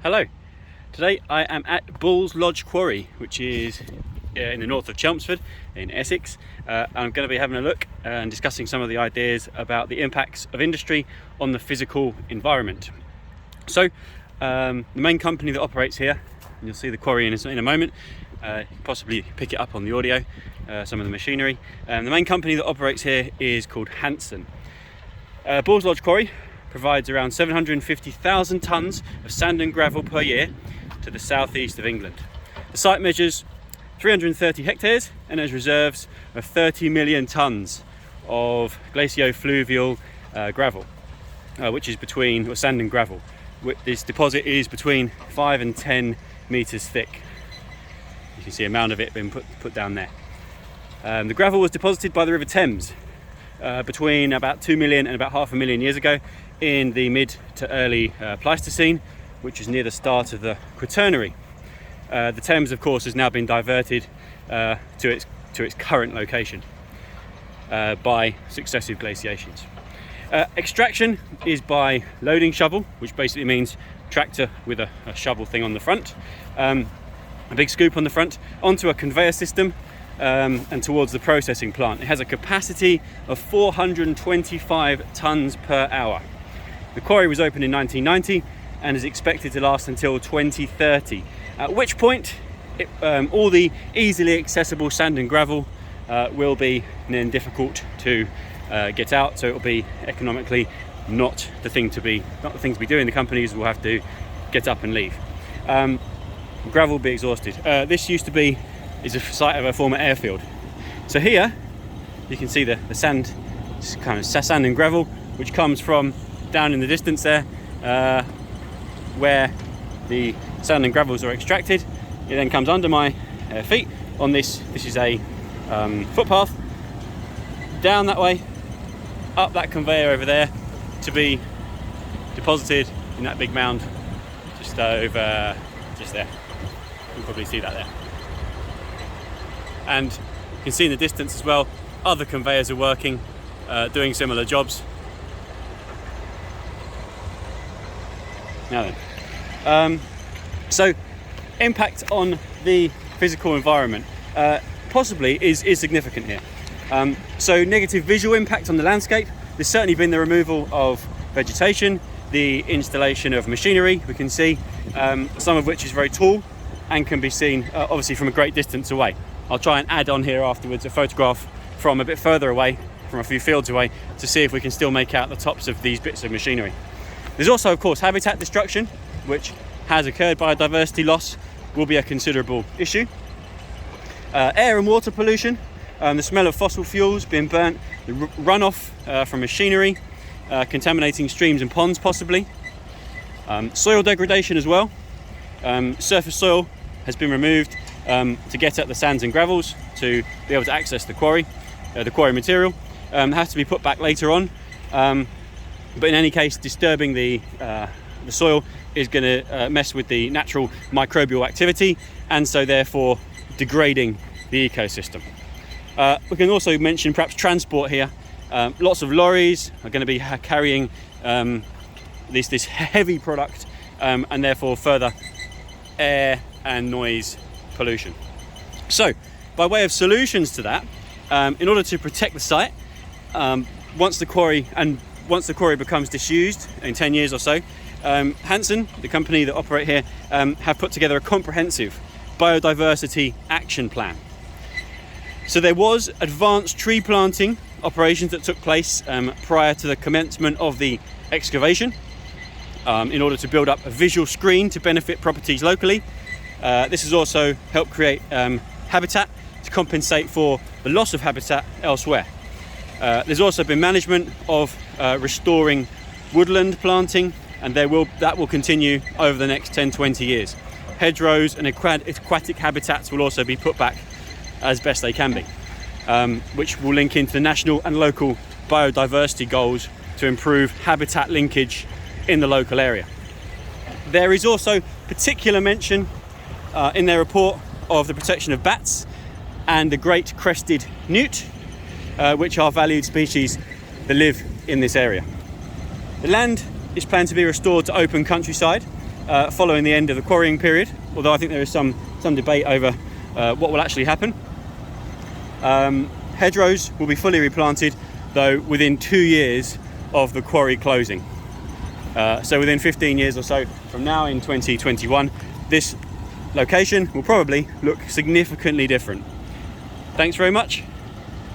Hello, today I am at Bull's Lodge Quarry, which is in the north of Chelmsford in Essex. I'm going to be having a look and discussing some of the ideas about the impacts of industry on the physical environment. So the main company that operates here, and you'll see the quarry in a moment, possibly pick it up on the audio, some of the machinery. The main company that operates here is called Hanson. Bull's Lodge Quarry provides around 750,000 tonnes of sand and gravel per year to the southeast of England. The site measures 330 hectares and has reserves of 30 million tonnes of glaciofluvial gravel, which is sand and gravel. This deposit is between 5 and 10 metres thick. You can see a mound of it being put down there. The gravel was deposited by the River Thames between about 2 million and about 500,000 years ago in the mid to early Pleistocene, which is near the start of the Quaternary. The Thames, of course, has now been diverted to its current location by successive glaciations. Extraction is by loading shovel, which basically means tractor with a shovel thing on the front, a big scoop on the front, onto a conveyor system and towards the processing plant. It has a capacity of 425 tonnes per hour. The quarry was opened in 1990 and is expected to last until 2030, at which point all the easily accessible sand and gravel will be then difficult to get out, so it will be economically not the thing to be doing. The companies will have to get up and leave. Gravel will be exhausted. This is a site of a former airfield. So here you can see the sand, kind of sand and gravel, which comes from down in the distance there, where the sand and gravels are extracted. It then comes under my feet on this. This is a footpath down that way, up that conveyor over there, to be deposited in that big mound just there. You can probably see that there. And you can see in the distance as well, other conveyors are working, doing similar jobs. Now then, so impact on the physical environment possibly is significant here. So negative visual impact on the landscape. There's certainly been the removal of vegetation, the installation of machinery. We can see some of which is very tall and can be seen obviously from a great distance away. I'll try and add on here afterwards a photograph from a bit further away, from a few fields away, to see if we can still make out the tops of these bits of machinery. There's also, of course, habitat destruction, which has occurred. Biodiversity loss will be a considerable issue. Air and water pollution, the smell of fossil fuels being burnt, the runoff from machinery, contaminating streams and ponds possibly. Soil degradation as well. Surface soil has been removed to get at the sands and gravels to be able to access the quarry material. Has to be put back later on. But in any case, disturbing the soil is going to mess with the natural microbial activity, and so therefore degrading the ecosystem. We can also mention perhaps transport here. Lots of lorries are going to be carrying this heavy product, and therefore further air and noise pollution. So, by way of solutions to that, in order to protect the site, once the quarry becomes disused in 10 years or so, Hanson, the company that operate here, have put together a comprehensive Biodiversity Action Plan. So there was advanced tree planting operations that took place prior to the commencement of the excavation, in order to build up a visual screen to benefit properties locally. This has also helped create habitat to compensate for the loss of habitat elsewhere. There's also been management of restoring woodland planting, and that will continue over the next 10-20 years. Hedgerows and aquatic habitats will also be put back as best they can be, which will link into the national and local biodiversity goals to improve habitat linkage in the local area. There is also particular mention in their report of the protection of bats and the great crested newt, which are valued species that live in this area. The land is planned to be restored to open countryside, following the end of the quarrying period, although I think there is some debate over what will actually happen. Hedgerows will be fully replanted, though, within 2 years of the quarry closing. So within 15 years or so from now, in 2021, this location will probably look significantly different. Thanks very much.